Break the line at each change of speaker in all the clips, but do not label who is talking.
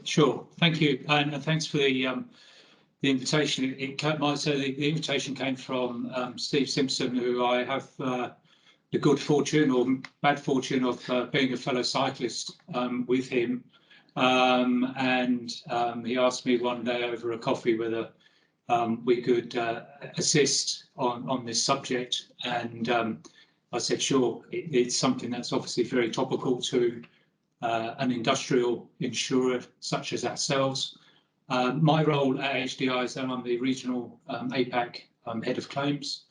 Sure. Thank you, and thanks for the invitation. The invitation came from Steve Simpson, who I have the good fortune or bad fortune of being a fellow cyclist with him, and he asked me one day over a coffee whether we could assist on this subject, and I said sure. It's something that's obviously very topical to an industrial insurer such as ourselves. My role at HDI is that I'm the regional APAC head of claims,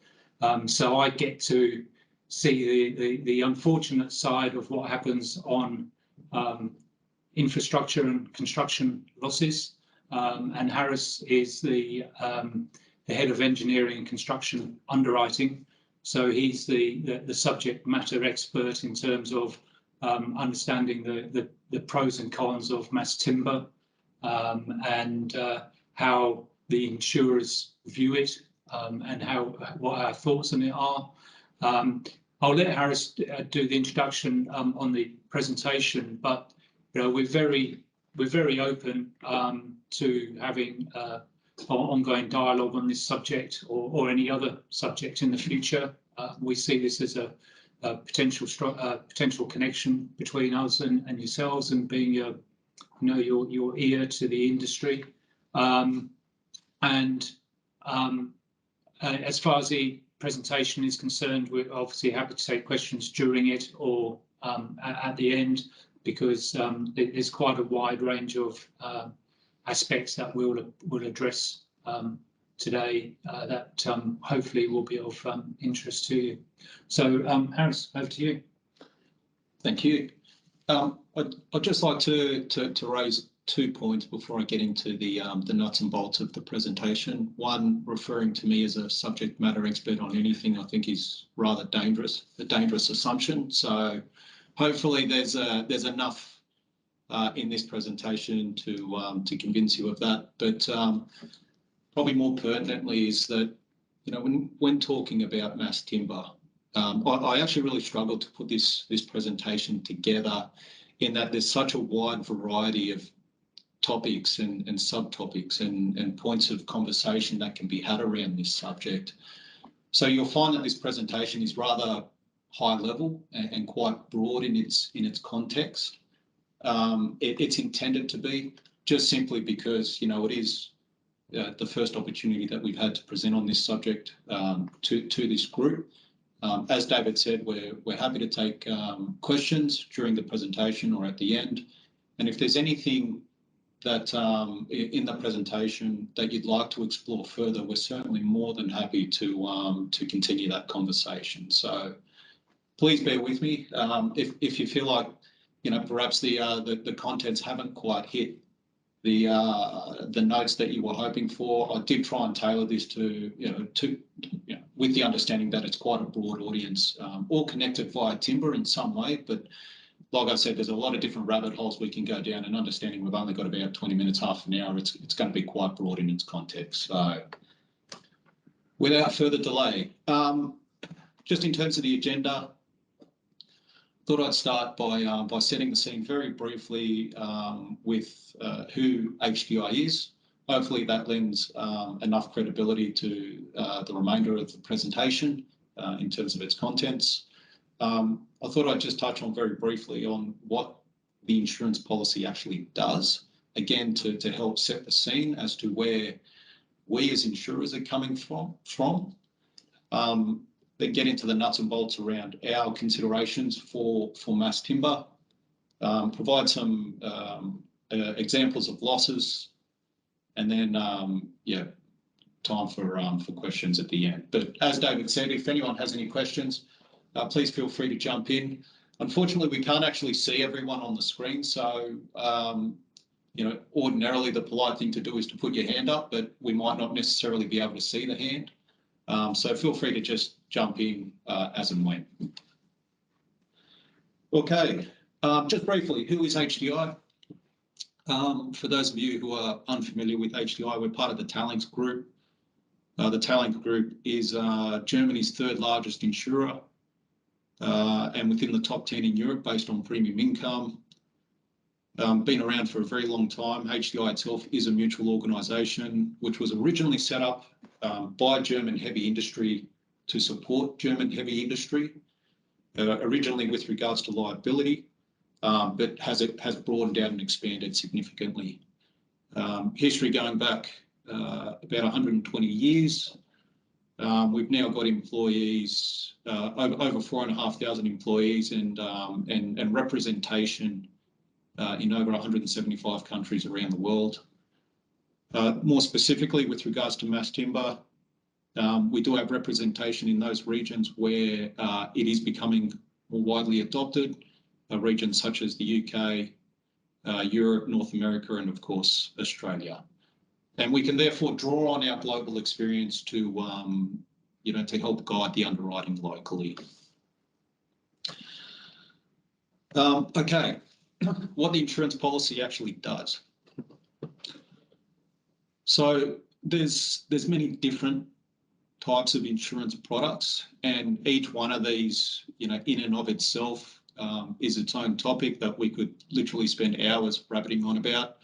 so I get to see the unfortunate side of what happens on infrastructure and construction losses, and Harris is the head of engineering and construction underwriting, so he's the subject matter expert in terms of understanding the pros and cons of mass timber, and how the insurers view it, and what our thoughts on it are. I'll let Harris do the introduction on the presentation, but we're very open to having ongoing dialogue on this subject or any other subject in the future. We see this as a potential connection between us and yourselves, and being your ear to the industry. As far as the presentation is concerned, we're obviously happy to take questions during it or at the end, because there's quite a wide range of aspects that we'll address today that hopefully will be of interest to you. So Harris, over to you.
Thank you. I'd just like to raise 2 points before I get into the nuts and bolts of the presentation. One, referring to me as a subject matter expert on anything, I think is rather dangerous, a dangerous assumption. So hopefully there's enough in this presentation to convince you of that. But probably more pertinently is that, when talking about mass timber, I actually really struggled to put this presentation together, in that there's such a wide variety of topics and subtopics and points of conversation that can be had around this subject. So you'll find that this presentation is rather high level and quite broad in its context. It's intended to be, just simply because it is the first opportunity that we've had to present on this subject to this group. As David said, we're happy to take questions during the presentation or at the end. And if there's anything that in the presentation that you'd like to explore further, we're certainly more than happy to continue that conversation. So please bear with me. If you feel like perhaps the contents haven't quite hit the notes that you were hoping for, I did try and tailor this to with the understanding that it's quite a broad audience, all connected via timber in some way. But like I said, there's a lot of different rabbit holes we can go down, and understanding we've only got about 20 minutes, half an hour, it's going to be quite broad in its context. So without further delay, just in terms of the agenda, thought I'd start by setting the scene very briefly with who HDI is. Hopefully that lends enough credibility to the remainder of the presentation in terms of its contents. I thought I'd just touch on very briefly on what the insurance policy actually does, again to help set the scene as to where we as insurers are coming from. Then get into the nuts and bolts around our considerations for mass timber, provide some examples of losses, and then time for questions at the end. But as David said, if anyone has any questions, please feel free to jump in. Unfortunately, we can't actually see everyone on the screen, so ordinarily the polite thing to do is to put your hand up, but we might not necessarily be able to see the hand. So feel free to just jump in as and when. Okay, just briefly, who is HDI? For those of you who are unfamiliar with HDI, we're part of the Talanx Group. The Talanx Group is Germany's third largest insurer, and within the top 10 in Europe based on premium income. Been around for a very long time. HDI itself is a mutual organisation which was originally set up by German heavy industry to support German heavy industry, originally with regards to liability, but has broadened out and expanded significantly. History going back about 120 years. We've now got employees, over 4,500 employees, and representation in over 175 countries around the world. More specifically, with regards to mass timber, we do have representation in those regions where it is becoming more widely adopted, regions such as the UK, Europe, North America, and of course, Australia. And we can therefore draw on our global experience to help guide the underwriting locally. Okay, what the insurance policy actually does. So there's many different types of insurance products, and each one of these, in and of itself, is its own topic that we could literally spend hours rabbiting on about.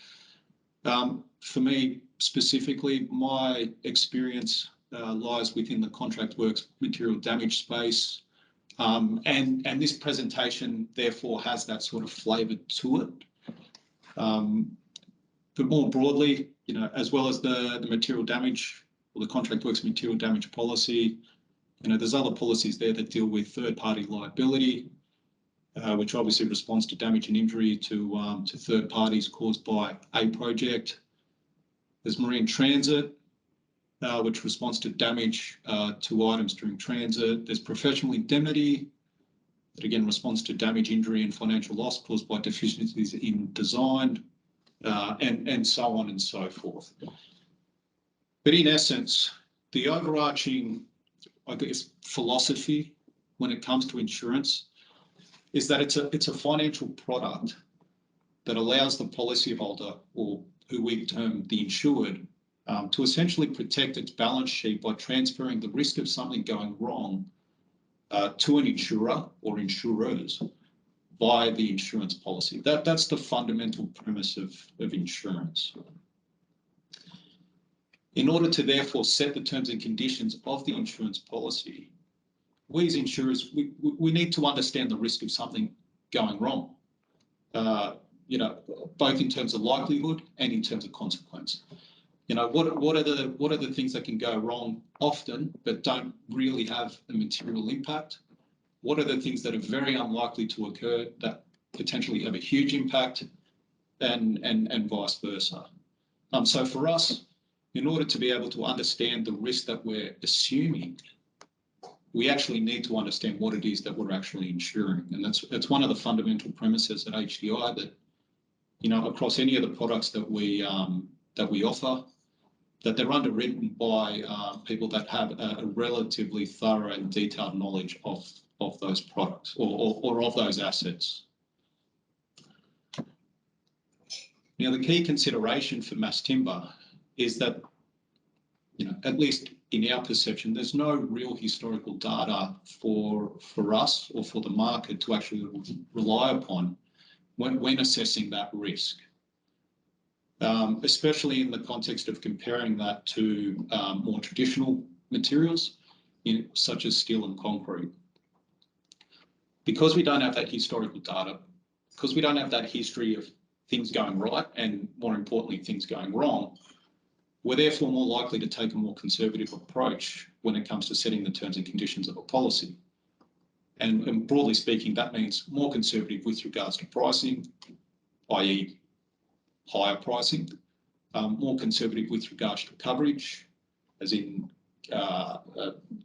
For me specifically, my experience lies within the contract works material damage space, and this presentation therefore has that sort of flavour to it. But more broadly, as well as the material damage or the contract works material damage policy, there's other policies there that deal with third-party liability, which obviously responds to damage and injury to third parties caused by a project. There's marine transit, which responds to damage to items during transit. There's professional indemnity, that again responds to damage, injury, and financial loss caused by deficiencies in design, and so on and so forth. But in essence, the overarching, I guess, philosophy when it comes to insurance is that it's a financial product that allows the policyholder, or who we term the insured, to essentially protect its balance sheet by transferring the risk of something going wrong to an insurer or insurers via the insurance policy. That's the fundamental premise of insurance. In order to therefore set the terms and conditions of the insurance policy, we as insurers, we need to understand the risk of something going wrong, both in terms of likelihood and in terms of consequence. What are the things that can go wrong often but don't really have a material impact? What are the things that are very unlikely to occur that potentially have a huge impact, and vice versa? So for us, in order to be able to understand the risk that we're assuming, we actually need to understand what it is that we're actually insuring. And that's one of the fundamental premises at HDI, that, across any of the products that we offer, that they're underwritten by people that have a relatively thorough and detailed knowledge of those products or of those assets. Now, the key consideration for mass timber is that, at least in our perception, there's no real historical data for us or for the market to actually rely upon when assessing that risk, especially in the context of comparing that to more traditional materials, such as steel and concrete. Because we don't have that historical data, because we don't have that history of things going right and, more importantly, things going wrong, we're therefore more likely to take a more conservative approach when it comes to setting the terms and conditions of a policy. And broadly speaking, that means more conservative with regards to pricing, i.e. higher pricing, more conservative with regards to coverage, as in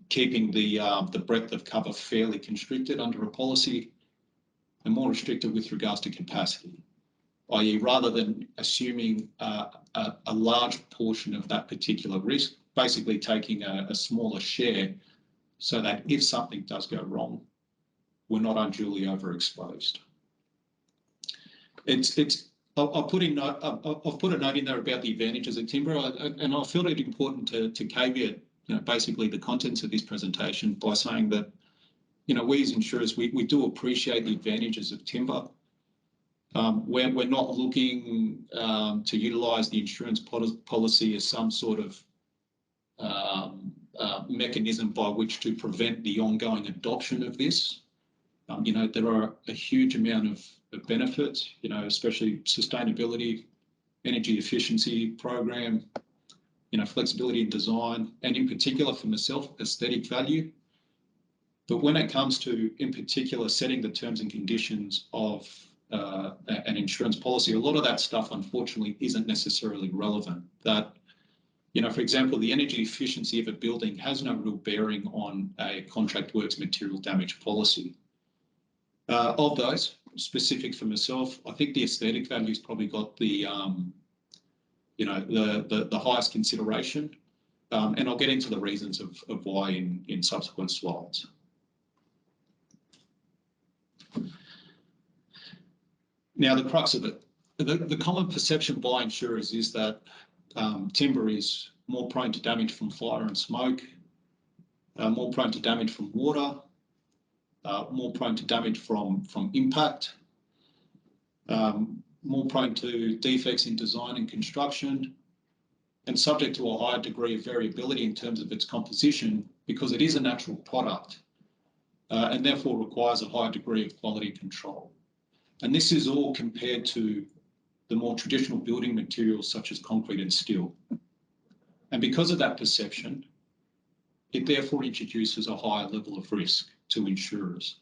keeping the breadth of cover fairly constricted under a policy, and more restrictive with regards to capacity, i.e. rather than assuming a large portion of that particular risk, basically taking a smaller share so that if something does go wrong, we're not unduly overexposed. I've put a note in there about the advantages of timber, and I feel it important to caveat, basically the contents of this presentation by saying that, we as insurers, we do appreciate the advantages of timber. We're not looking to utilise the insurance policy as some sort of mechanism by which to prevent the ongoing adoption of this. There are a huge amount of benefits, especially sustainability, energy efficiency program, flexibility in design, and in particular for myself, aesthetic value. But when it comes to, in particular, setting the terms and conditions of an insurance policy, a lot of that stuff, unfortunately, isn't necessarily relevant. That, for example, the energy efficiency of a building has no real bearing on a contract works material damage policy. Of those, specific for myself, I think the aesthetic value's probably got the highest consideration, and I'll get into the reasons of why in subsequent slides. Now, the crux of it, the common perception by insurers is that timber is more prone to damage from fire and smoke, more prone to damage from water, more prone to damage from impact, more prone to defects in design and construction, and subject to a higher degree of variability in terms of its composition because it is a natural product and therefore requires a higher degree of quality control. And this is all compared to the more traditional building materials such as concrete and steel. And because of that perception, it therefore introduces a higher level of risk to insurers.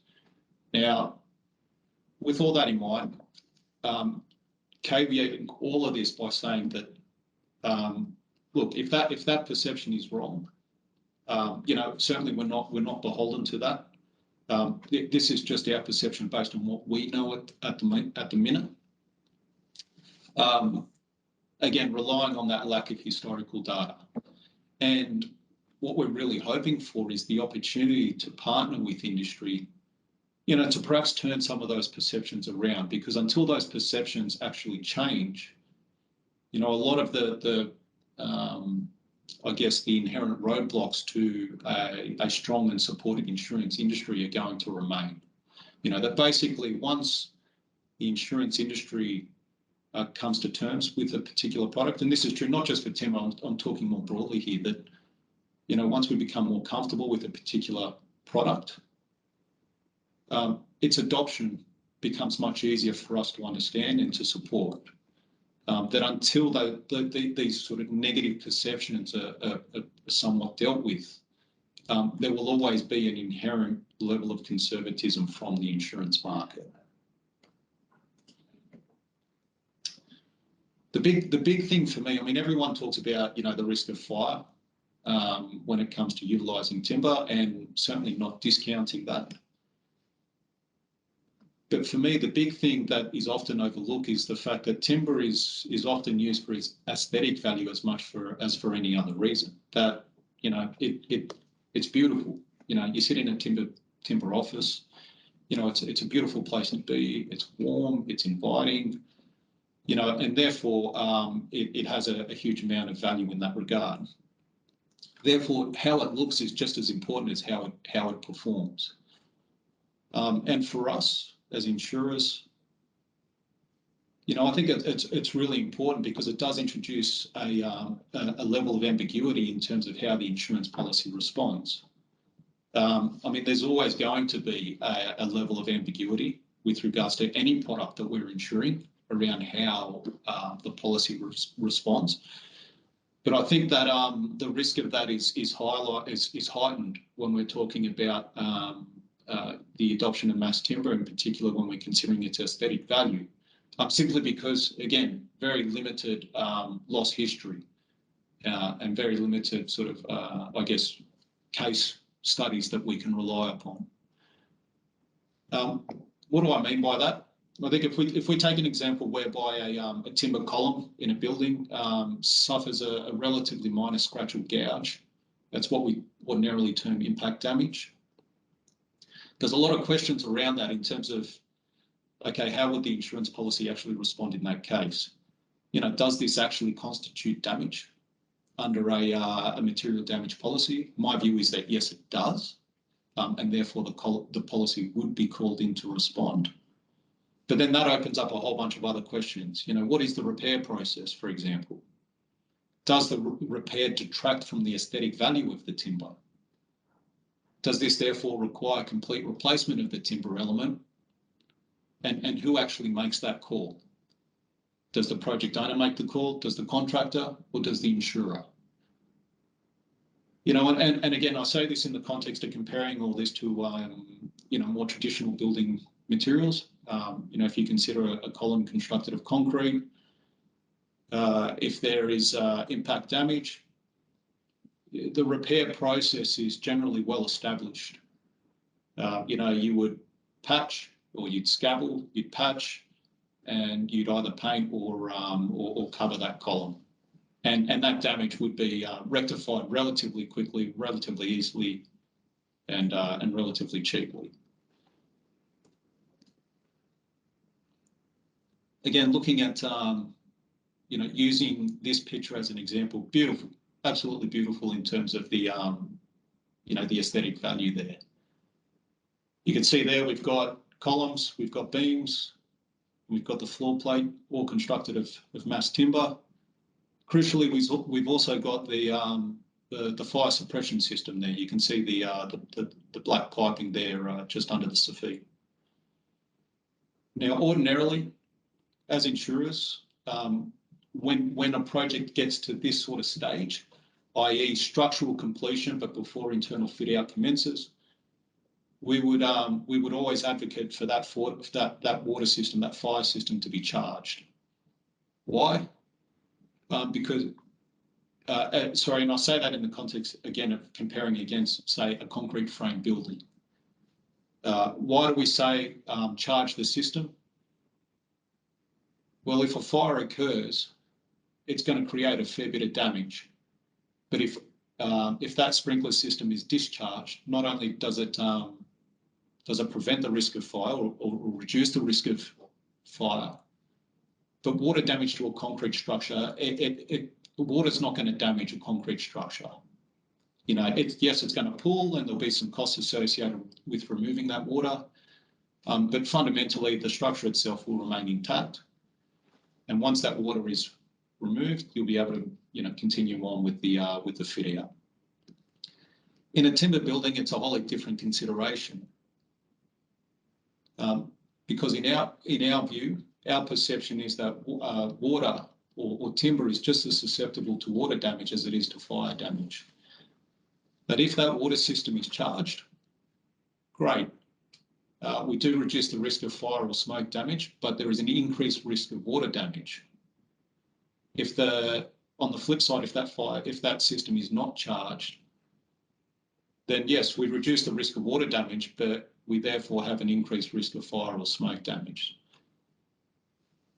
Now, with all that in mind, caveating all of this by saying that, look, if that perception is wrong, certainly we're not beholden to that. This is just our perception based on what we know at the minute. Again, relying on that lack of historical data. And what we're really hoping for is the opportunity to partner with industry, to perhaps turn some of those perceptions around, because until those perceptions actually change, a lot of the I guess the inherent roadblocks to a strong and supportive insurance industry are going to remain. That basically once the insurance industry comes to terms with a particular product, and this is true not just for timber, I'm talking more broadly here, that once we become more comfortable with a particular product, its adoption becomes much easier for us to understand and to support. That until these sort of negative perceptions are somewhat dealt with, there will always be an inherent level of conservatism from the insurance market. The big thing for me, everyone talks about, the risk of fire when it comes to utilising timber, and certainly not discounting that. But for me, the big thing that is often overlooked is the fact that timber is often used for its aesthetic value as much as for any other reason. That, it's beautiful. You sit in a timber office, it's a beautiful place to be. It's warm, it's inviting, and therefore it has a huge amount of value in that regard. Therefore, how it looks is just as important as how it performs. And for us, as insurers, I think it's really important because it does introduce a level of ambiguity in terms of how the insurance policy responds. There's always going to be a level of ambiguity with regards to any product that we're insuring around how the policy responds. But I think that the risk of that is heightened when we're talking about the adoption of mass timber, in particular when we're considering its aesthetic value, simply because, again, very limited loss history and very limited sort of, I guess, case studies that we can rely upon. What do I mean by that? I think if we take an example whereby a timber column in a building suffers a relatively minor scratch or gouge, that's what we ordinarily term impact damage. There's a lot of questions around that in terms of, okay, how would the insurance policy actually respond in that case? Does this actually constitute damage under a material damage policy? My view is that yes, it does, and therefore the policy would be called in to respond. But then that opens up a whole bunch of other questions. You know, what is the repair process, for example? Does the repair detract from the aesthetic value of the timber? Does this therefore require complete replacement of the timber element? And who actually makes that call? Does the project owner make the call? Does the contractor, or does the insurer? You know, and again, I say this in the context of comparing all this to, you know, more traditional building materials. You know, if you consider a column constructed of concrete, if there is impact damage, the repair process is generally well established. You know, you would patch, or you'd scabble, you'd patch, and you'd either paint or cover that column. And that damage would be rectified relatively quickly, relatively easily, and relatively cheaply. Again, looking at, you know, using this picture as an example, beautiful, absolutely beautiful in terms of the, you know, the aesthetic value there. You can see there we've got columns, we've got beams, we've got the floor plate, all constructed of mass timber. Crucially, we've also got the fire suppression system there. You can see the black piping there just under the soffit. Now, ordinarily, as insurers, when a project gets to this sort of stage, i.e. structural completion, but before internal fit out commences, we would always advocate for that water system, that fire system, to be charged. Why? Because, sorry, and I say that in the context, again, of comparing against, say, a concrete frame building. Why do we say charge the system? Well, if a fire occurs, it's going to create a fair bit of damage. But if that sprinkler system is discharged, not only does it prevent the risk of fire or reduce the risk of fire, but water damage to a concrete structure, water's not going to damage a concrete structure. You know, yes, it's going to pool, and there'll be some costs associated with removing that water, but fundamentally the structure itself will remain intact. And once that water is removed, you'll be able to, you know, continue on with the fit out. In a timber building, it's a wholly different consideration, because in our view, our perception is that water or timber is just as susceptible to water damage as it is to fire damage. But if that water system is charged, great. We do reduce the risk of fire or smoke damage, but there is an increased risk of water damage. On the flip side, if that system is not charged, then yes, we reduce the risk of water damage, but we therefore have an increased risk of fire or smoke damage.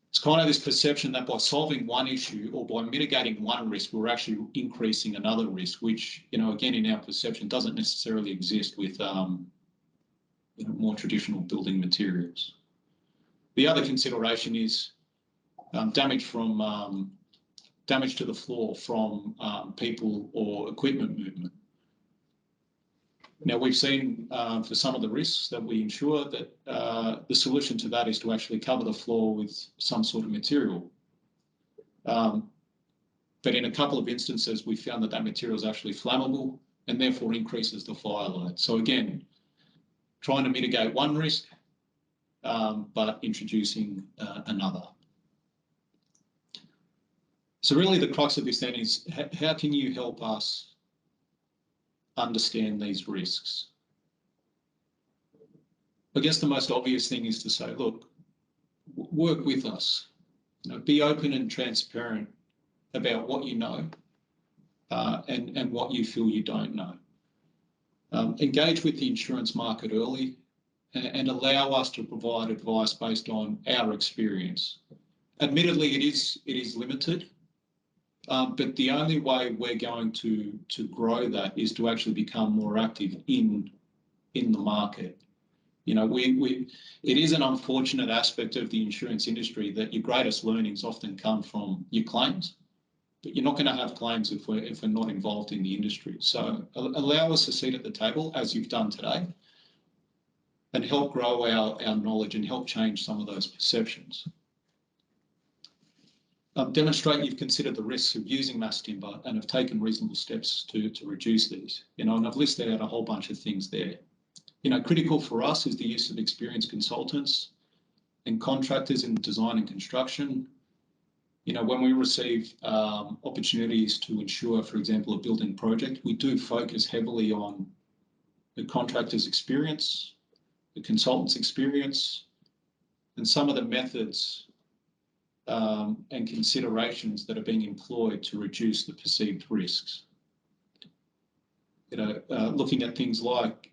It's kind of this perception that by solving one issue or by mitigating one risk, we're actually increasing another risk, which, you know, again, in our perception, doesn't necessarily exist with you know, more traditional building materials. The other consideration is damage to the floor from people or equipment movement. Now, we've seen for some of the risks that we insure that the solution to that is to actually cover the floor with some sort of material. But in a couple of instances, we found that material is actually flammable and therefore increases the fire load. So again, trying to mitigate one risk, but introducing another. So really the crux of this then is, how can you help us understand these risks? I guess the most obvious thing is to say, look, work with us. You know, be open and transparent about what you know and what you feel you don't know. Engage with the insurance market early and allow us to provide advice based on our experience. Admittedly, it is limited, but the only way we're going to grow that is to actually become more active in the market. You know, it is an unfortunate aspect of the insurance industry that your greatest learnings often come from your claims, but you're not going to have claims if we're not involved in the industry. So allow us a seat at the table, as you've done today, and help grow our knowledge and help change some of those perceptions. Demonstrate you've considered the risks of using mass timber and have taken reasonable steps to reduce these. And I've listed out a whole bunch of things there. Critical for us is the use of experienced consultants and contractors in design and construction. When we receive opportunities to insure, for example, a building project, we do focus heavily on the contractor's experience, the consultant's experience, and some of the methods and considerations that are being employed to reduce the perceived risks. Looking at things like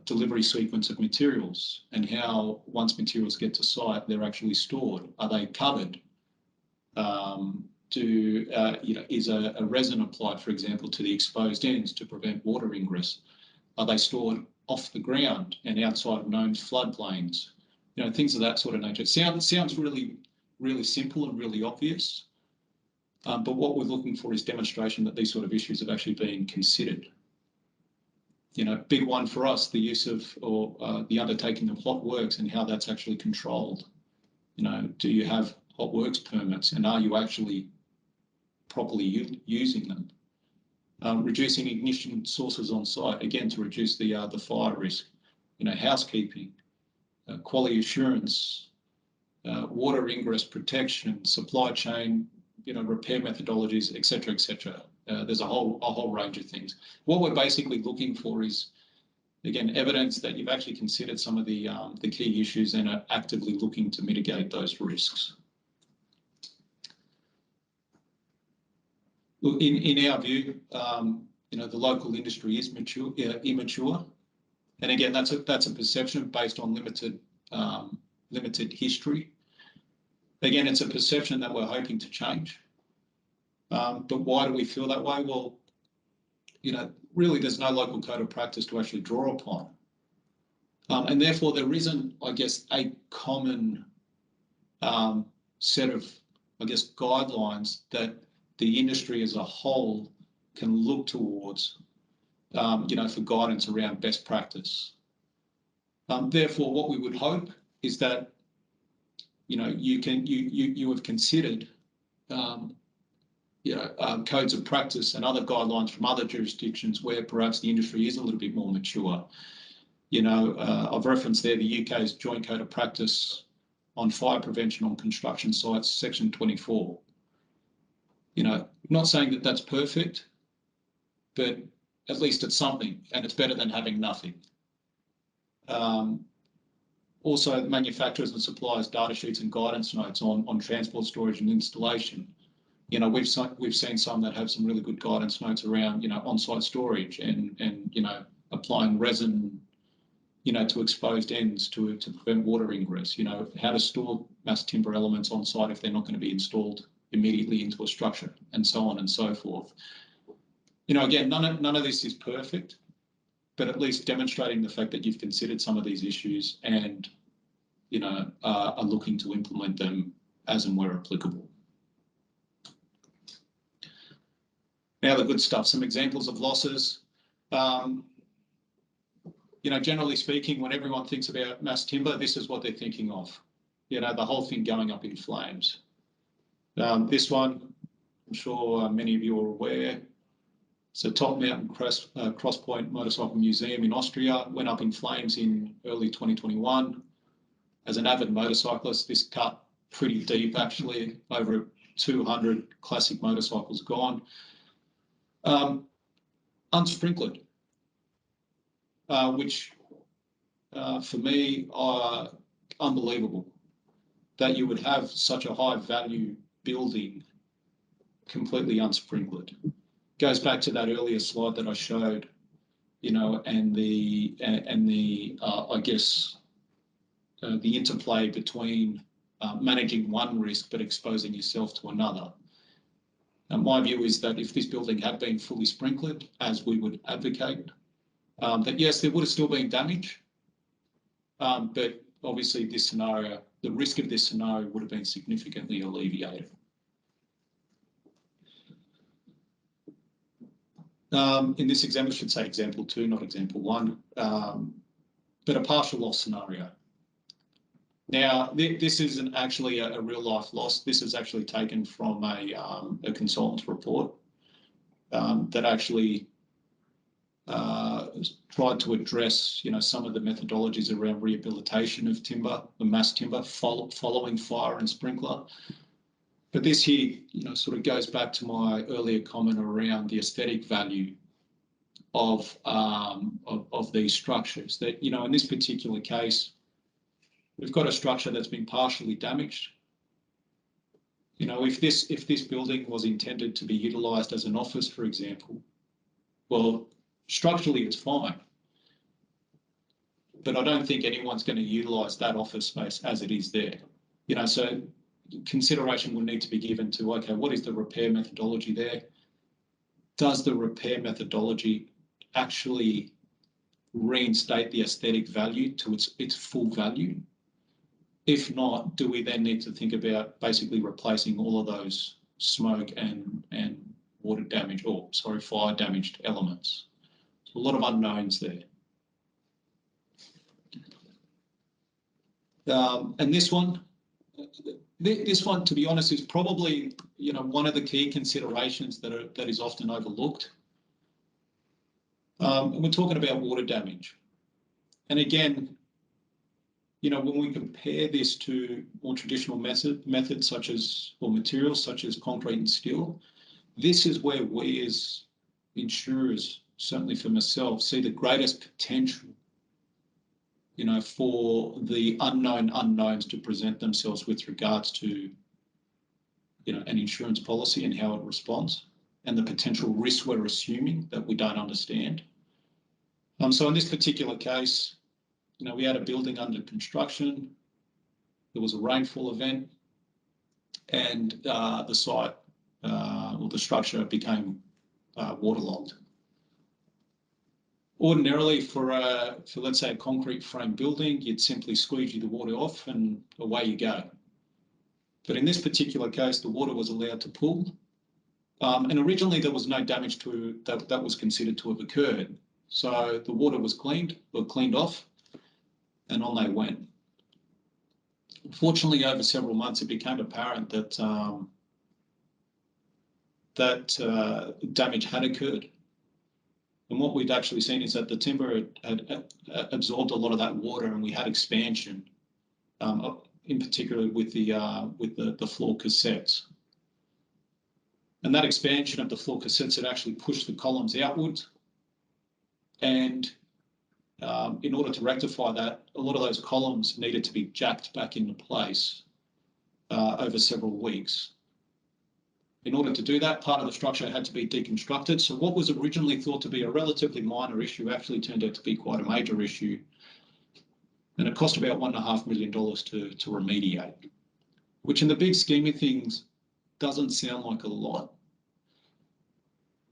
delivery sequence of materials and how once materials get to site, they're actually stored. Are they covered? Is a resin applied, for example, to the exposed ends to prevent water ingress? Are they stored off the ground and outside of known floodplains? Things of that sort of nature. Sounds really, really simple and really obvious, but what we're looking for is demonstration that these sort of issues have actually been considered. Big one for us, the use of or the undertaking of hot works and how that's actually controlled. Do you have hot works permits, and are you actually properly using them? Reducing ignition sources on site, again, to reduce the fire risk. Housekeeping, quality assurance, water ingress protection, supply chain, repair methodologies, etc., etc. There's a whole range of things. What we're basically looking for is, again, evidence that you've actually considered some of the key issues and are actively looking to mitigate those risks. Look, in our view, the local industry is immature, and again, that's a perception based on limited history. Again, it's a perception that we're hoping to change. But why do we feel that way? Well, really, there's no local code of practice to actually draw upon, and therefore there isn't, I guess, a common set of, guidelines that the industry as a whole can look towards, for guidance around best practice. Therefore, what we would hope is that, you have considered, codes of practice and other guidelines from other jurisdictions where perhaps the industry is a little bit more mature. I've referenced there the UK's Joint Code of Practice on Fire Prevention on Construction Sites, Section 24. Not saying that that's perfect, but at least it's something, and it's better than having nothing. Also, manufacturers and suppliers' data sheets and guidance notes on transport, storage and installation. We've seen some that have some really good guidance notes around, on-site storage and applying resin, to exposed ends to prevent water ingress. How to store mass timber elements on site if they're not going to be installed immediately into a structure, and so on and so forth. Again, none of this is perfect, but at least demonstrating the fact that you've considered some of these issues and, are looking to implement them as and where applicable. Now the good stuff, some examples of losses. Generally speaking, when everyone thinks about mass timber, this is what they're thinking of. The whole thing going up in flames. This one, I'm sure many of you are aware. So Top Mountain Crosspoint Motorcycle Museum in Austria went up in flames in early 2021. As an avid motorcyclist, this cut pretty deep, actually, over 200 classic motorcycles gone. Unsprinkled, which for me are unbelievable that you would have such a high value building completely unsprinkled. Goes back to that earlier slide that I showed, and the interplay between managing one risk but exposing yourself to another. And my view is that if this building had been fully sprinkled, as we would advocate, that yes, there would have still been damage, but obviously this scenario, the risk of this scenario would have been significantly alleviated. In this example, I should say example 2, not example 1. but a partial loss scenario. Now, this isn't actually a real life loss. This is actually taken from a consultant's report that actually tried to address, some of the methodologies around rehabilitation of timber, the mass timber following fire and sprinkler. But this here, sort of goes back to my earlier comment around the aesthetic value of these structures. That, in this particular case, we've got a structure that's been partially damaged. If this building was intended to be utilised as an office, for example, well, structurally it's fine, but I don't think anyone's going to utilise that office space as it is there. So consideration will need to be given to, okay, what is the repair methodology there? Does the repair methodology actually reinstate the aesthetic value to its full value? If not, do we then need to think about basically replacing all of those smoke and water damage, or sorry, fire damaged elements? So a lot of unknowns there. And this one, to be honest, is probably one of the key considerations that is often overlooked. And we're talking about water damage. And again, when we compare this to more traditional methods such as, or materials such as concrete and steel, this is where we as insurers, certainly for myself, see the greatest potential, for the unknown unknowns to present themselves with regards to, an insurance policy and how it responds, and the potential risks we're assuming that we don't understand. So in this particular case, we had a building under construction. There was a rainfall event, and the site or the structure became waterlogged. Ordinarily, for let's say a concrete frame building, you'd simply squeegee the water off and away you go. But in this particular case, the water was allowed to pool, and originally there was no damage that was considered to have occurred. So the water was cleaned off, and on they went. Unfortunately, over several months, it became apparent that damage had occurred. And what we'd actually seen is that the timber had absorbed a lot of that water, and we had expansion, in particular with the floor cassettes. And that expansion of the floor cassettes had actually pushed the columns outwards. And in order to rectify that, a lot of those columns needed to be jacked back into place over several weeks. In order to do that, part of the structure had to be deconstructed. So what was originally thought to be a relatively minor issue actually turned out to be quite a major issue. And it cost about $1.5 million to remediate, which in the big scheme of things doesn't sound like a lot.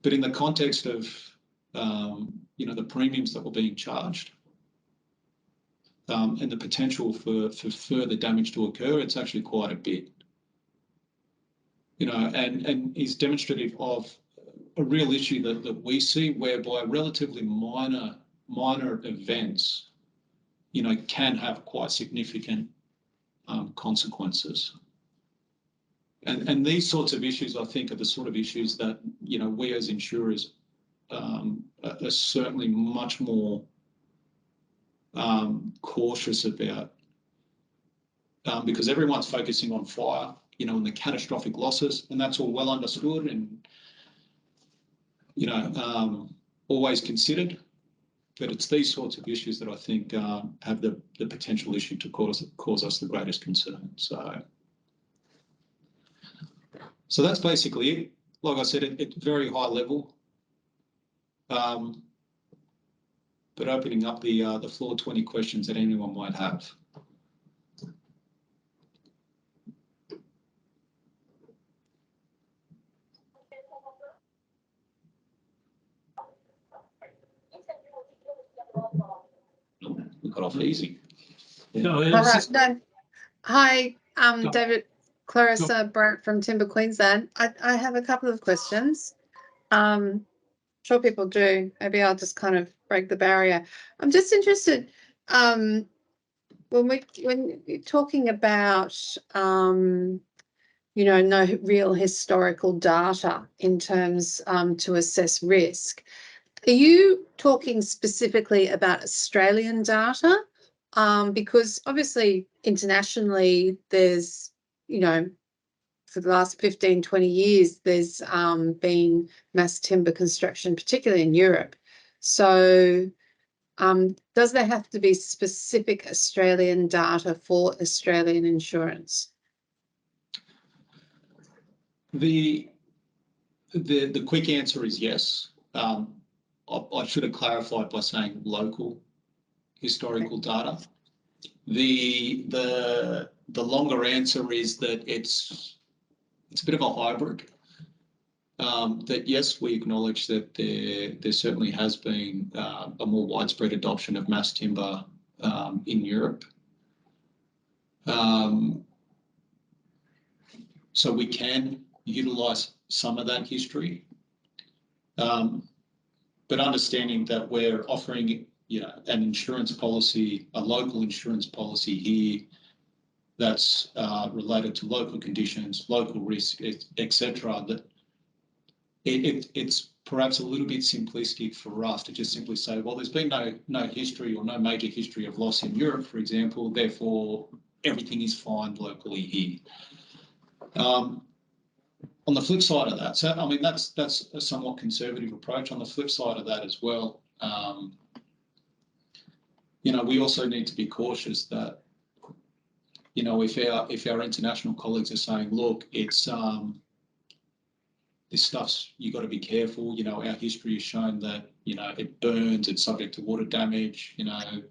But in the context of the premiums that were being charged and the potential for further damage to occur, it's actually quite a bit. And is demonstrative of a real issue that we see, whereby relatively minor events, can have quite significant consequences. And these sorts of issues, I think, are the sort of issues that, we as insurers are certainly much more cautious about, because everyone's focusing on fire, and the catastrophic losses, and that's all well understood and, always considered. But it's these sorts of issues that I think have the potential issue to cause us the greatest concern. So that's basically it. Like I said, at very high level. But opening up the floor to any questions that anyone might have. We got off easy.
No,
All right. No. Hi, David, Clarissa Brandt from Timber Queensland. I have a couple of questions. Sure people do. Maybe I'll just kind of break the barrier. I'm just interested. when you're talking about you know, no real historical data in terms to assess risk, are you talking specifically about Australian data? Because obviously internationally there's, you know, for the last 15, 20 years, there's been mass timber construction, particularly in Europe. So does there have to be specific Australian data for Australian insurance?
The quick answer is yes. I should have clarified by saying local historical data. The longer answer is that it's a bit of a hybrid. That yes, we acknowledge that there certainly has been a more widespread adoption of mass timber in Europe. So we can utilise some of that history, but understanding that we're offering, you know, an insurance policy, a local insurance policy here that's related to local conditions, local risk, etc. That it's perhaps a little bit simplistic for us to just simply say, well, there's been no history or no major history of loss in Europe, for example, therefore everything is fine locally here. On the flip side of that, so I mean that's a somewhat conservative approach. On the flip side of that as well, you know, we also need to be cautious that, you know, if our international colleagues are saying, look, it's this stuff's, you got to be careful. You know, our history has shown that, you know, it burns, it's subject to water damage, you know,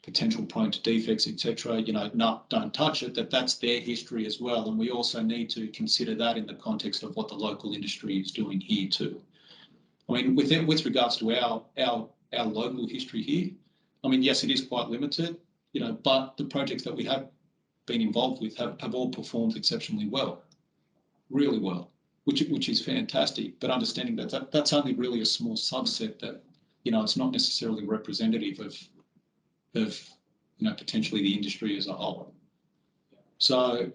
potential prone to defects, etc. You know, don't touch it. That's their history as well, and we also need to consider that in the context of what the local industry is doing here too. I mean, with regards to our local history here, I mean, yes, it is quite limited, you know, but the projects that we have been involved with have all performed exceptionally well, really well, which is fantastic. But understanding that that's only really a small subset, that, you know, it's not necessarily representative of you know, potentially the industry as a whole. So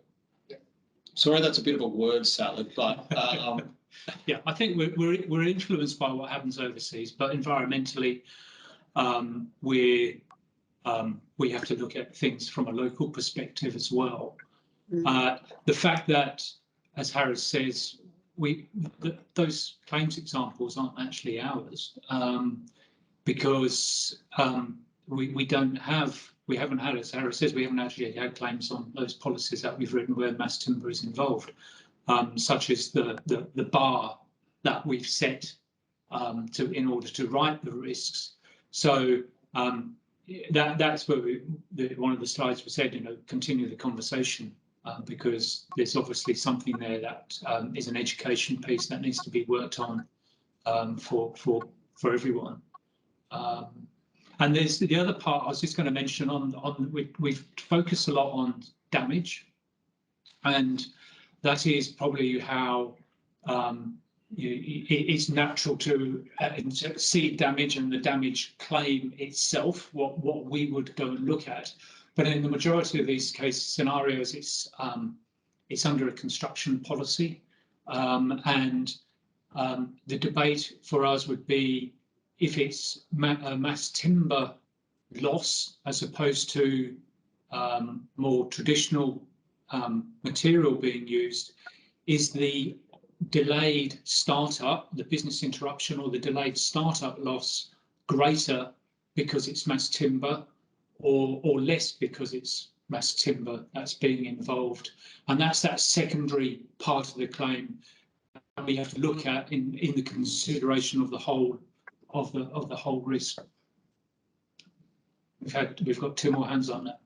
sorry, that's a bit of a word salad, but
yeah, I think we're influenced by what happens overseas, but environmentally, we have to look at things from a local perspective as well. The fact that, as Harris says, those claims examples aren't actually ours, because we haven't had, as Harris says, we haven't actually had claims on those policies that we've written where mass timber is involved, such as the bar that we've set in order to write the risks. So that's where one of the slides we said, you know, continue the conversation, because there's obviously something there that is an education piece that needs to be worked on for everyone. And there's the other part I was just going to mention we've focused a lot on damage, and that is probably how it's natural to see damage and the damage claim itself, what we would go and look at. But in the majority of these case scenarios, it's under a construction policy, and the debate for us would be if it's a mass timber loss as opposed to more traditional material being used, is the delayed startup, the business interruption or the delayed startup loss greater because it's mass timber, or less because it's mass timber that's being involved? And that's that secondary part of the claim that we have to look at in the consideration of the whole of the whole risk. We've got two more hands on that.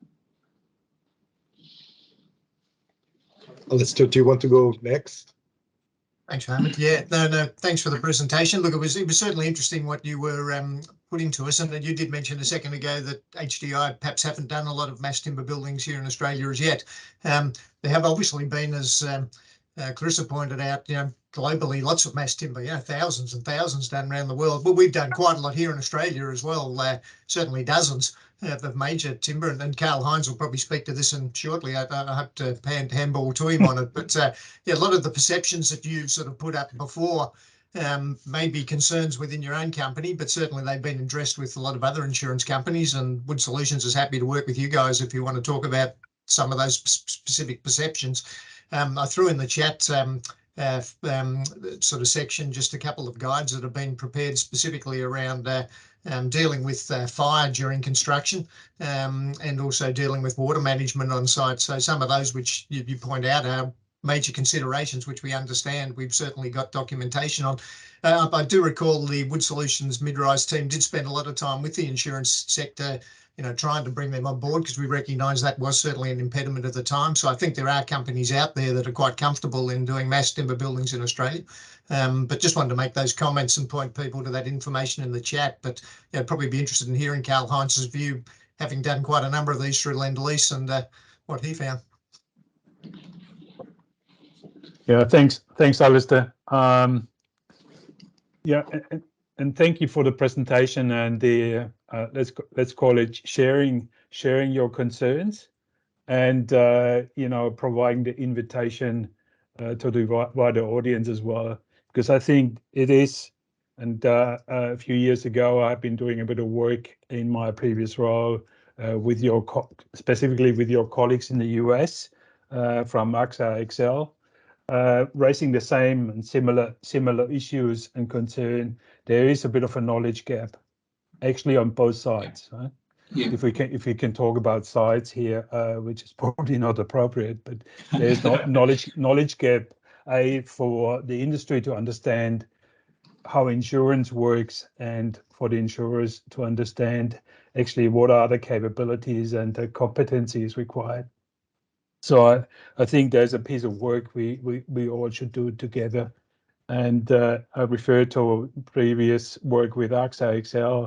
Alistair, do you want to go next?
Thanks, Mohammed. Yeah, no, thanks for the presentation. Look, it was certainly interesting what you were putting to us, and you did mention a second ago that HDI perhaps haven't done a lot of mass timber buildings here in Australia as yet. There have obviously been, as Clarissa pointed out, globally, lots of mass timber, thousands and thousands done around the world. But we've done quite a lot here in Australia as well, certainly dozens of major timber. And Karl Heinz will probably speak to this and shortly. I hope to handball to him on it. But a lot of the perceptions that you've sort of put up before may be concerns within your own company, but certainly they've been addressed with a lot of other insurance companies, and Wood Solutions is happy to work with you guys if you want to talk about some of those specific perceptions. I threw in the chat sort of section just a couple of guides that have been prepared specifically around dealing with fire during construction and also dealing with water management on site. So some of those which you point out are major considerations which we understand. We've certainly got documentation on. I do recall the Wood Solutions mid-rise team did spend a lot of time with the insurance sector, trying to bring them on board, because we recognise that was certainly an impediment at the time. So I think there are companies out there that are quite comfortable in doing mass timber buildings in Australia. But just wanted to make those comments and point people to that information in the chat. But probably be interested in hearing Karl Heinz's view, having done quite a number of these through Lend-Lease, and what he found.
Yeah, thanks, Alistair. Yeah, and thank you for the presentation and the let's call it sharing your concerns, and providing the invitation to the wider audience as well, because I think it is. And a few years ago, I've been doing a bit of work in my previous role with specifically with your colleagues in the US from AXA XL. Raising the same and similar issues and concern. There is a bit of a knowledge gap, actually, on both sides. Right?
Yeah.
If we can talk about sides here, which is probably not appropriate, but there's no knowledge gap for the industry to understand how insurance works, and for the insurers to understand actually what are the capabilities and the competencies required. So I think there's a piece of work we all should do together. And I refer to previous work with AXA XL.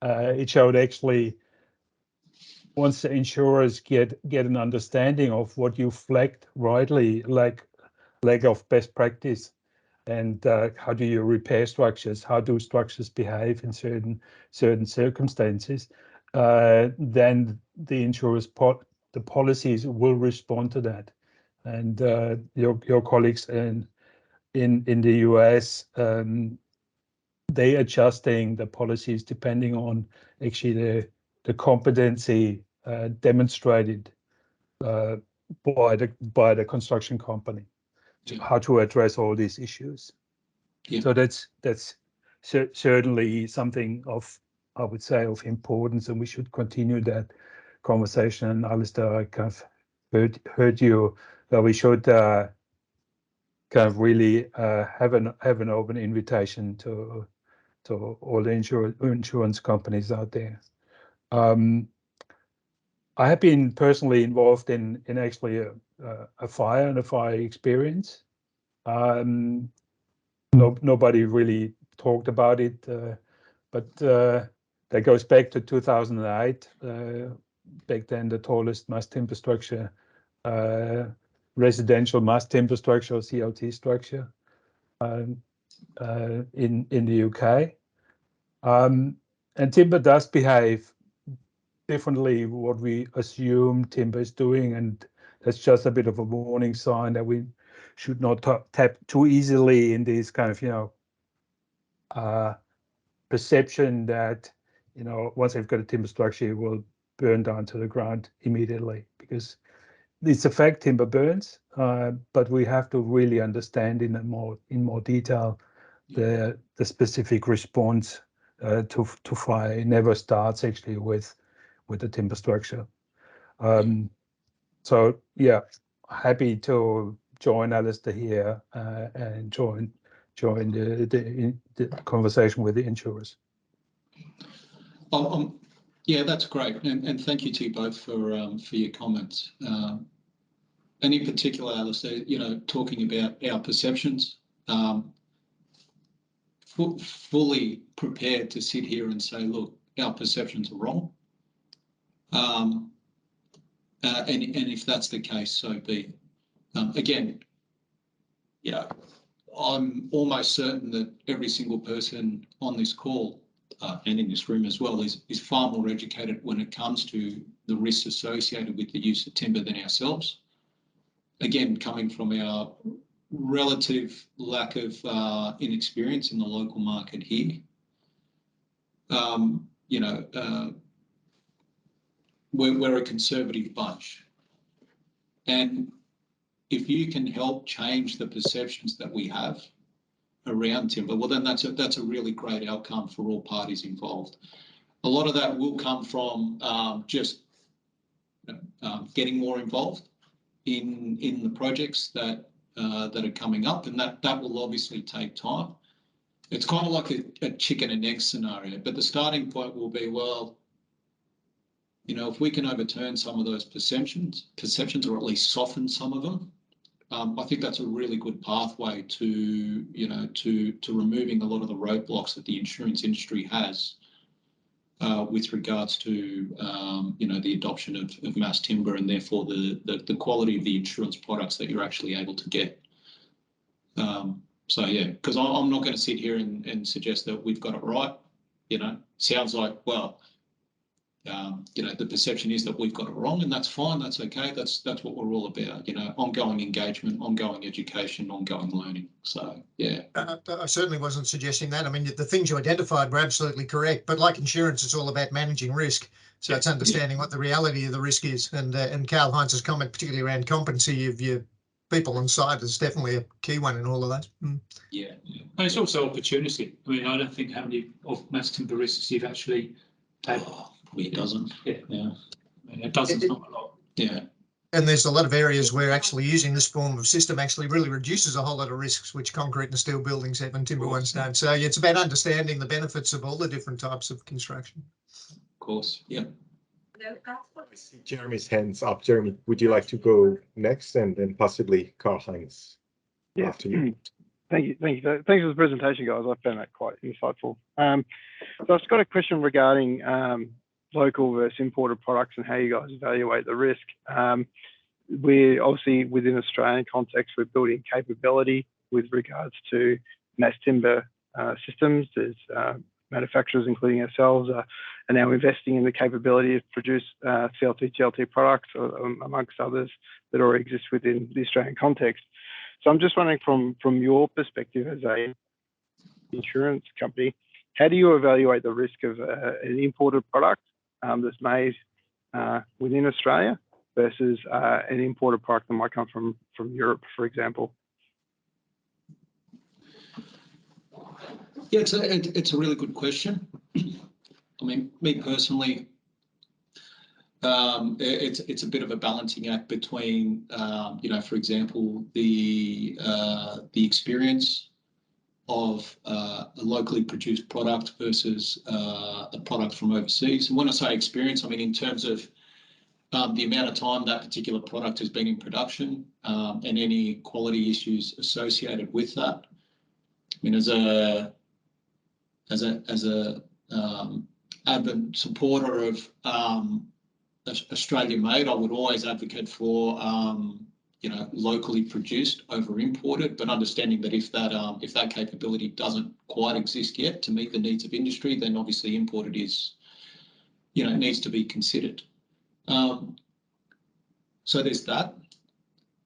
It showed actually once the insurers get an understanding of what you flagged rightly, like lack of best practice, and how do you repair structures, how do structures behave in certain circumstances, then the insurers the policies will respond to that. And your colleagues in the US, they adjusting the policies depending on actually the competency demonstrated by the construction company, how to address all these issues. Yeah. So that's certainly something of, I would say, of importance, and we should continue that conversation. And Alistair, I kind of heard you that we should kind of really have an open invitation to all the insurance companies out there. I have been personally involved in actually a fire experience. Nobody really talked about it, but that goes back to 2008. Back then, the tallest mass timber structure, residential mass timber structure, or CLT structure, in the UK. And timber does behave differently what we assume timber is doing, and that's just a bit of a warning sign that we should not tap too easily in this kind of perception that once they've got a timber structure, it will burn down to the ground immediately, because it's a fact timber burns, but we have to really understand in more detail the specific response to fire. It never starts actually with the timber structure. So yeah, happy to join Alistair here and join the conversation with the insurers.
Yeah, that's great, and thank you to you both for your comments. And in particular, Alistair, talking about our perceptions, fully prepared to sit here and say, look, our perceptions are wrong. And if that's the case, so be it. Again, yeah, I'm almost certain that every single person on this call and in this room as well is far more educated when it comes to the risks associated with the use of timber than ourselves. Again, coming from our relative lack of inexperience in the local market here, you know, we're a conservative bunch. And if you can help change the perceptions that we have around timber, well, then that's a really great outcome for all parties involved. A lot of that will come from just getting more involved in the projects that are coming up, and that will obviously take time. It's kind of like a chicken and egg scenario, but the starting point will be, well, you know, if we can overturn some of those perceptions, or at least soften some of them, I think that's a really good pathway to, you know, to removing a lot of the roadblocks that the insurance industry has with regards to, you know, the adoption of mass timber and therefore the quality of the insurance products that you're actually able to get. So yeah, because I'm not going to sit here and suggest that we've got it right. You know, sounds like, well, you know, the perception is that we've got it wrong, and that's fine. That's okay. That's what we're all about. You know, ongoing engagement, ongoing education, ongoing learning. So yeah.
I certainly wasn't suggesting that. I mean, the things you identified were absolutely correct. But like insurance, it's all about managing risk. So it's understanding what the reality of the risk is. And Karl Heinz's comment, particularly around competency of your people on site, is definitely a key one in all of those.
Yeah.
And it's also opportunity. I mean, I don't think how many of mass timber risks you've actually had.
It doesn't. Yeah.
I mean, a dozen's not a lot.
Yeah.
And there's a lot of areas where actually using this form of system actually really reduces a whole lot of risks, which concrete and steel buildings have and timber ones don't. So it's about understanding the benefits of all the different types of construction.
Of course. Yeah.
I see Jeremy's hands up. Jeremy, would you like to go next, and then possibly Karl Heinz after you?
Thank you. Thanks for the presentation, guys. I found that quite insightful. So I've got a question regarding local versus imported products and how you guys evaluate the risk. We're obviously within Australian context, we're building capability with regards to mass timber systems. There's manufacturers, including ourselves, are now investing in the capability to produce CLT, GLT products, amongst others that already exist within the Australian context. So I'm just wondering from your perspective as a insurance company, how do you evaluate the risk of an imported product that's made within Australia versus an imported product that might come from Europe, for example?
Yeah, it's a really good question. I mean, me personally, it's a bit of a balancing act between, you know, for example, the experience of a locally produced product versus a product from overseas. And when I say experience, I mean in terms of the amount of time that particular product has been in production and any quality issues associated with that. I mean, as a avid supporter of Australian made, I would always advocate for you know, locally produced over imported, but understanding that if that capability doesn't quite exist yet to meet the needs of industry, then obviously imported is, you know, needs to be considered. So there's that.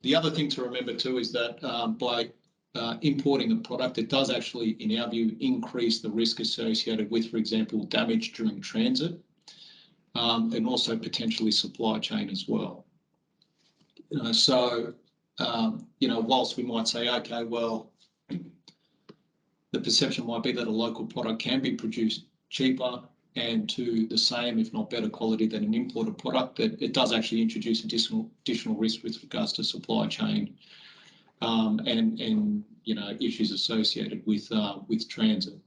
The other thing to remember too is that by importing a product, it does actually, in our view, increase the risk associated with, for example, damage during transit, and also potentially supply chain as well. You know, so, you know, whilst we might say, okay, well, the perception might be that a local product can be produced cheaper and to the same, if not better quality than an imported product, that it does actually introduce additional risk with regards to supply chain and you know, issues associated with transit.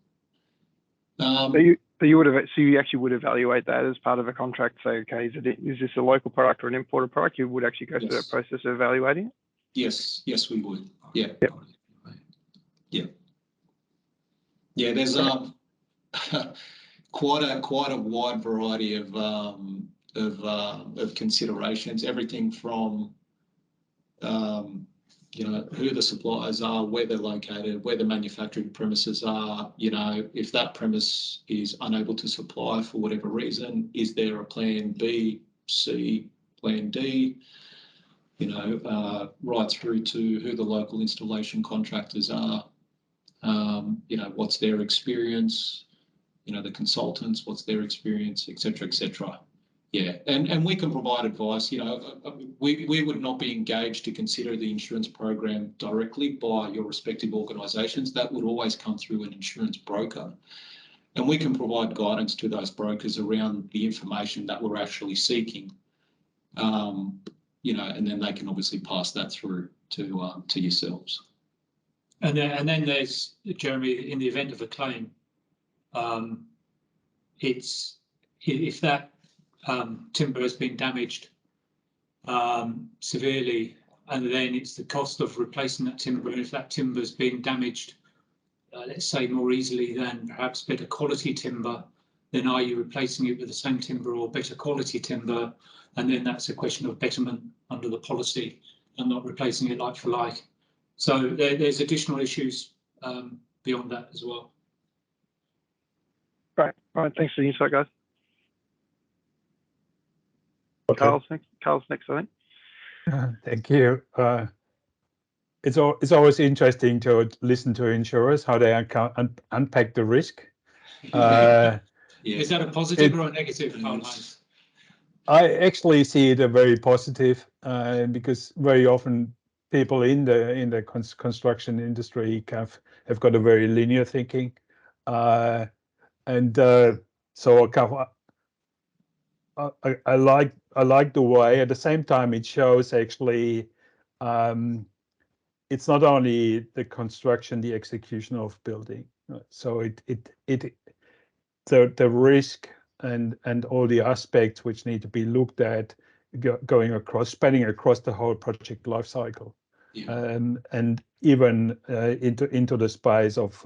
So you actually would evaluate that as part of a contract. Say, okay, is this a local product or an imported product? You would actually go through that process of evaluating it.
Yes, we would. Yeah.
Yep.
Yeah. There's quite a wide variety of considerations. Everything from you know, who the suppliers are, where they're located, where the manufacturing premises are. You know, if that premise is unable to supply for whatever reason, is there a plan B, C, plan D? You know, right through to who the local installation contractors are. You know, what's their experience? You know, the consultants, what's their experience, et cetera, et cetera. Yeah, and we can provide advice. You know, we would not be engaged to consider the insurance program directly by your respective organisations. That would always come through an insurance broker. And we can provide guidance to those brokers around the information that we're actually seeking. You know, and then they can obviously pass that through to yourselves.
And then there's, Jeremy, in the event of a claim, it's if that timber has been damaged severely, and then it's the cost of replacing that timber. And if that timber has been damaged, let's say more easily than perhaps better quality timber, then are you replacing it with the same timber or better quality timber? And then that's a question of betterment under the policy and not replacing it like for like. So there's additional issues beyond that as well.
Great. All right. Thanks for the insight, guys.
Okay.
Carl's next, I think.
Thank you. It's always interesting to listen to insurers, how they unpack the risk.
Yeah.
Is that a positive or a negative, Karl-Heinz?
I actually see it a very positive because very often people in the construction industry have got a very linear thinking, and so I like the way. At the same time, it shows actually it's not only the construction, the execution of building. So the risk and all the aspects which need to be looked at spanning across the whole project life cycle.
Yeah.
And even into the space of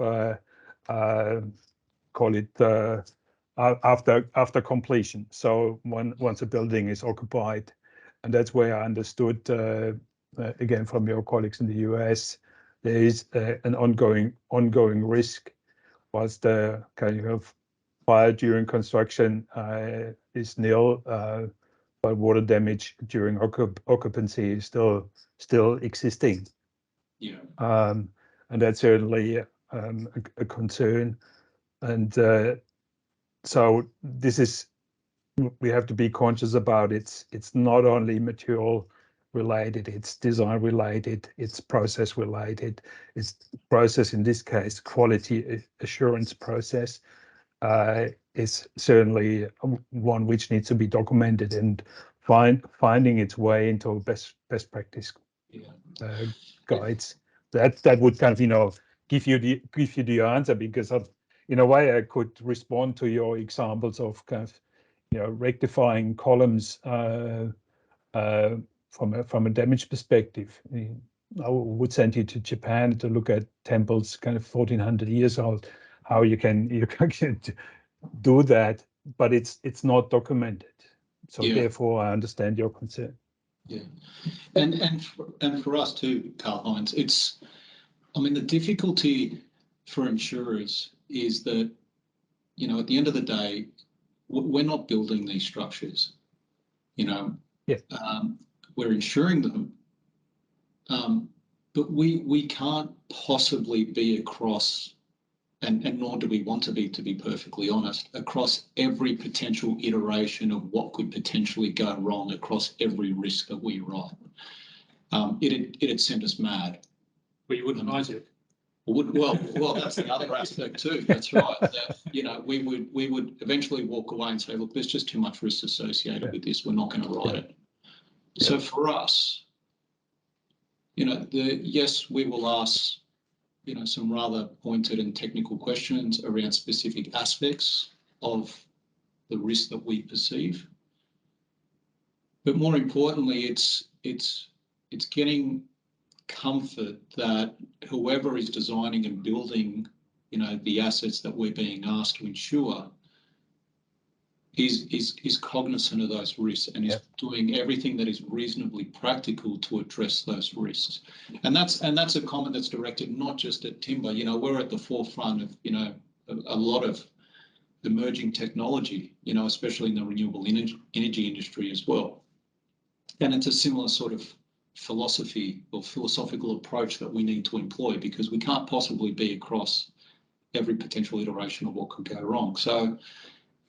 call it after completion. So once a building is occupied, and that's where I understood again from your colleagues in the US, there is an ongoing risk. Whilst the kind of fire during construction is nil, but water damage during occupancy is still existing.
Yeah.
And that's certainly a concern. And so this is, we have to be conscious about it. It's not only material related, it's design related, it's process related. It's process, in this case, quality assurance process is certainly one which needs to be documented and finding its way into best practice guides. That would kind of, you know, give you the answer, because in a way I could respond to your examples of kind of, you know, rectifying columns from a damage perspective. I would send you to Japan to look at temples kind of 1400 years old, how you can do that, but it's not documented. So therefore I understand your concern.
Yeah, and for us too, Karl-Heinz, it's, I mean, the difficulty for insurers is that, you know, at the end of the day, we're not building these structures, you know.
Yeah.
We're insuring them, but we can't possibly be across, and nor do we want to be perfectly honest, across every potential iteration of what could potentially go wrong across every risk that we write. It'd send us mad.
Well, you wouldn't write it.
Well, that's the other aspect too. That's right. That, you know, we would eventually walk away and say, look, there's just too much risk associated with this. We're not going to write it. Yeah. So for us, you know, yes, we will ask, you know, some rather pointed and technical questions around specific aspects of the risk that we perceive. But more importantly, it's getting comfort that whoever is designing and building, you know, the assets that we're being asked to insure is cognizant of those risks and is doing everything that is reasonably practical to address those risks. And that's a comment that's directed not just at timber. You know, we're at the forefront of, you know, a lot of emerging technology, you know, especially in the renewable energy industry as well. And it's a similar sort of philosophy or philosophical approach that we need to employ, because we can't possibly be across every potential iteration of what could go wrong. So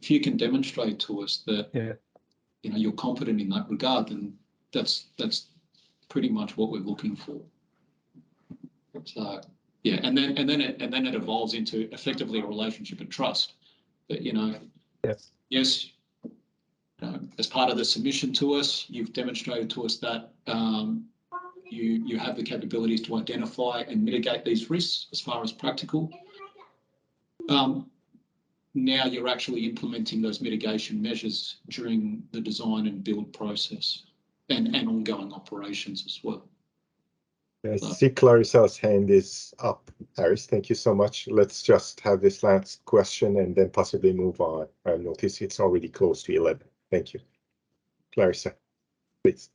if you can demonstrate to us that you know, you're confident in that regard, then that's pretty much what we're looking for. So yeah, and then it evolves into effectively a relationship of trust. That, you know, yes, as part of the submission to us, you've demonstrated to us that you have the capabilities to identify and mitigate these risks as far as practical. Now you're actually implementing those mitigation measures during the design and build process and ongoing operations as well.
I see Clarissa's hand is up. Harris, thank you so much. Let's just have this last question and then possibly move on. I notice it's already close to 11. Thank you. Clarissa, please.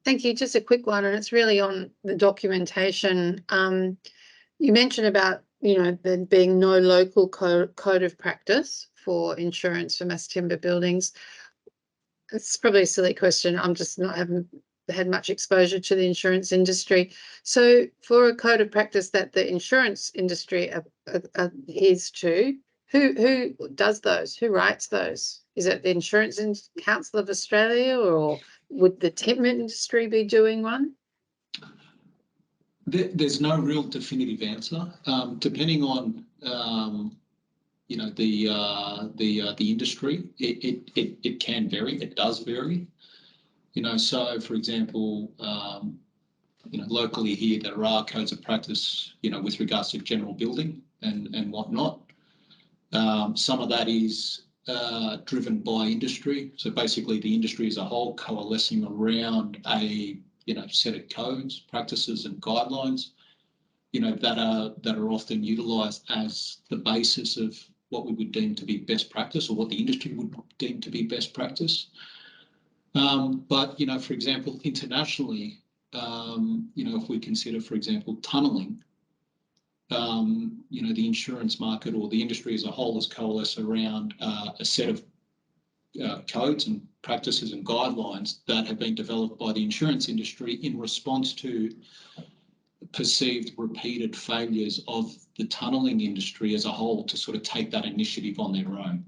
Thank you. Just a quick one, and it's really on the documentation. You mentioned about, you know, there being no local code of practice for insurance for mass timber buildings. It's probably a silly question. I'm just not having had much exposure to the insurance industry. So for a code of practice that the insurance industry adheres to, who does those? Who writes those? Is it the Insurance Council of Australia, or would the timber industry be doing one?
There's no real definitive answer. Depending on you know, the industry, it can vary. It does vary. You know, so for example, you know, locally here there are codes of practice, you know, with regards to general building and whatnot. Some of that is driven by industry. So basically, the industry as a whole coalescing around a, you know, set of codes, practices, and guidelines, you know, that are often utilised as the basis of what we would deem to be best practice, or what the industry would deem to be best practice. But, you know, for example, internationally, you know, if we consider, for example, tunnelling, you know, the insurance market or the industry as a whole has coalesced around a set of codes and practices and guidelines that have been developed by the insurance industry in response to perceived repeated failures of the tunnelling industry as a whole to sort of take that initiative on their own.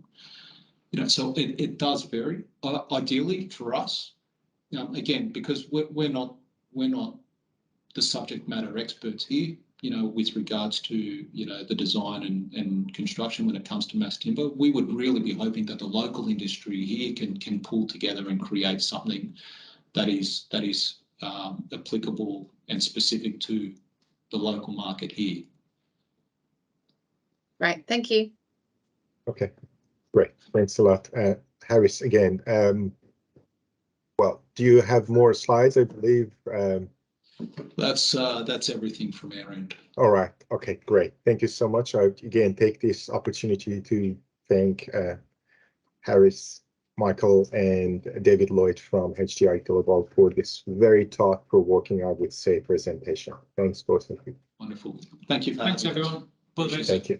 You know, so it does vary. Ideally for us, again, because we're not the subject matter experts here, you know, with regards to, you know, the design and construction when it comes to mass timber, we would really be hoping that the local industry here can pull together and create something that is applicable and specific to the local market here.
Right, thank you.
Okay, great. Thanks a lot. Harris, again, well, do you have more slides, I believe?
That's everything from our end.
All right. Okay, great. Thank you so much. I again take this opportunity to thank Harris, Michael, and David Lloyd from HDI Global for this very thought-provoking, I would say, presentation. Thanks, both of you.
Wonderful. Thank you.
Thanks, everyone.
Thank you.